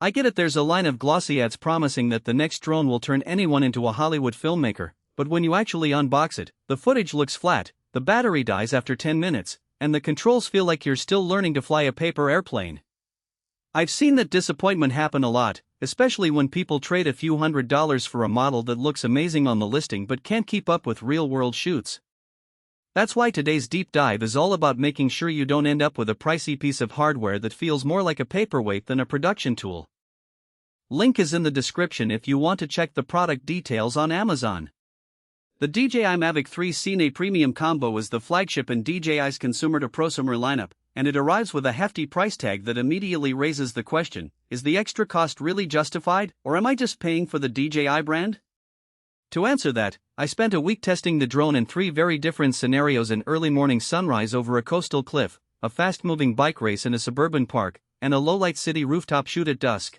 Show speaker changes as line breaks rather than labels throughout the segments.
I get it, there's a line of glossy ads promising that the next drone will turn anyone into a Hollywood filmmaker, but when you actually unbox it, the footage looks flat, the battery dies after 10 minutes, and the controls feel like you're still learning to fly a paper airplane. I've seen that disappointment happen a lot, especially when people trade a few $100s for a model that looks amazing on the listing but can't keep up with real-world shoots. That's why today's deep dive is all about making sure you don't end up with a pricey piece of hardware that feels more like a paperweight than a production tool. Link is in the description if you want to check the product details on Amazon. The DJI Mavic 3 Cine Premium Combo is the flagship in DJI's consumer-to-prosumer lineup, and it arrives with a hefty price tag that immediately raises the question, is the extra cost really justified, or am I just paying for the DJI brand? To answer that, I spent a week testing the drone in 3 very different scenarios: an early morning sunrise over a coastal cliff, a fast-moving bike race in a suburban park, and a low-light city rooftop shoot at dusk.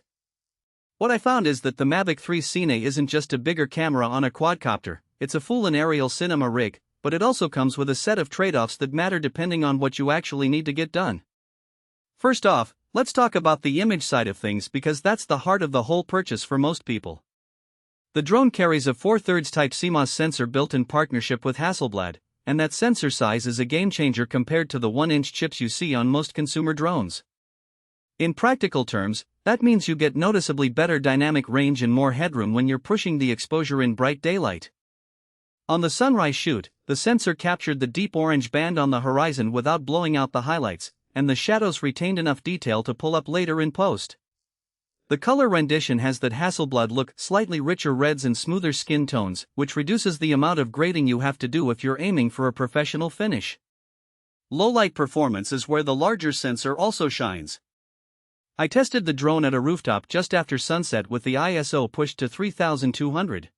What I found is that the Mavic 3 Cine isn't just a bigger camera on a quadcopter, it's a full-on aerial cinema rig, but it also comes with a set of trade-offs that matter depending on what you actually need to get done. First off, let's talk about the image side of things because that's the heart of the whole purchase for most people. The drone carries a 4/3 type CMOS sensor built in partnership with Hasselblad, and that sensor size is a game-changer compared to the 1-inch chips you see on most consumer drones. In practical terms, that means you get noticeably better dynamic range and more headroom when you're pushing the exposure in bright daylight. On the sunrise shoot, the sensor captured the deep orange band on the horizon without blowing out the highlights, and the shadows retained enough detail to pull up later in post. The color rendition has that Hasselblad look, slightly richer reds and smoother skin tones, which reduces the amount of grading you have to do if you're aiming for a professional finish. Low-light performance is where the larger sensor also shines. I tested the drone at a rooftop just after sunset with the ISO pushed to 3200.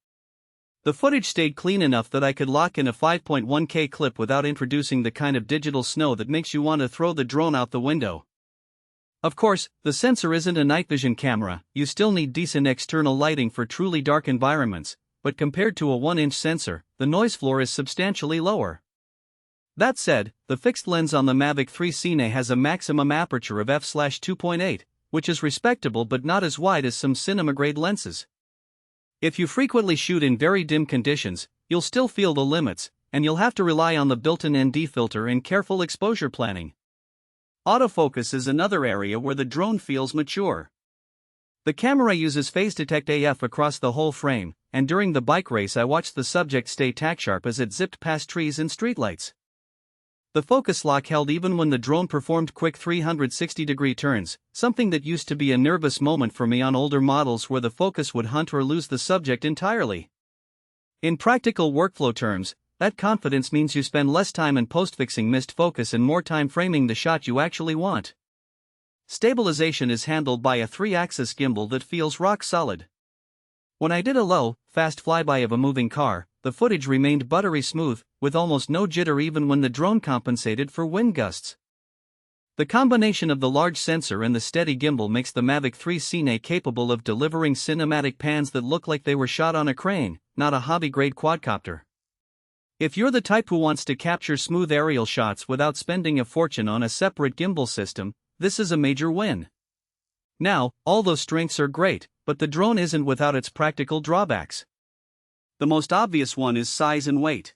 The footage stayed clean enough that I could lock in a 5.1K clip without introducing the kind of digital snow that makes you want to throw the drone out the window. Of course, the sensor isn't a night vision camera, you still need decent external lighting for truly dark environments, but compared to a 1-inch sensor, the noise floor is substantially lower. That said, the fixed lens on the Mavic 3 Cine has a maximum aperture of f/2.8, which is respectable but not as wide as some cinema-grade lenses. If you frequently shoot in very dim conditions, you'll still feel the limits, and you'll have to rely on the built-in ND filter and careful exposure planning. Autofocus is another area where the drone feels mature. The camera uses phase detect AF across the whole frame, and during the bike race I watched the subject stay tack-sharp as it zipped past trees and streetlights. The focus lock held even when the drone performed quick 360-degree turns, something that used to be a nervous moment for me on older models where the focus would hunt or lose the subject entirely. In practical workflow terms, that confidence means you spend less time in post-fixing missed focus and more time framing the shot you actually want. Stabilization is handled by a 3-axis gimbal that feels rock solid. When I did a low, fast flyby of a moving car, the footage remained buttery smooth, with almost no jitter even when the drone compensated for wind gusts. The combination of the large sensor and the steady gimbal makes the Mavic 3 Cine capable of delivering cinematic pans that look like they were shot on a crane, not a hobby-grade quadcopter. If you're the type who wants to capture smooth aerial shots without spending a fortune on a separate gimbal system, this is a major win. Now, all those strengths are great, but the drone isn't without its practical drawbacks. The most obvious one is size and weight.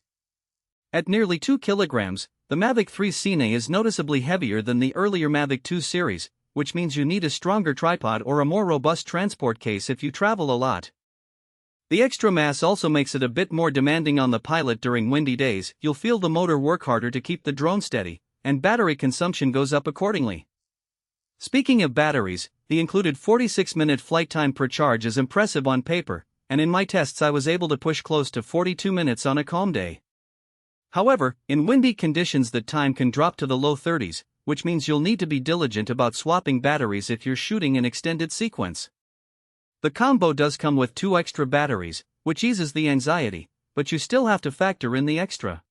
At nearly 2 kilograms, the Mavic 3 Cine is noticeably heavier than the earlier Mavic 2 series, which means you need a stronger tripod or a more robust transport case if you travel a lot. The extra mass also makes it a bit more demanding on the pilot during windy days. You'll feel the motor work harder to keep the drone steady, and battery consumption goes up accordingly. Speaking of batteries, the included 46-minute flight time per charge is impressive on paper, and in my tests I was able to push close to 42 minutes on a calm day. However, in windy conditions that time can drop to the low 30s, which means you'll need to be diligent about swapping batteries if you're shooting an extended sequence. The combo does come with 2 extra batteries, which eases the anxiety, but you still have to factor in the extra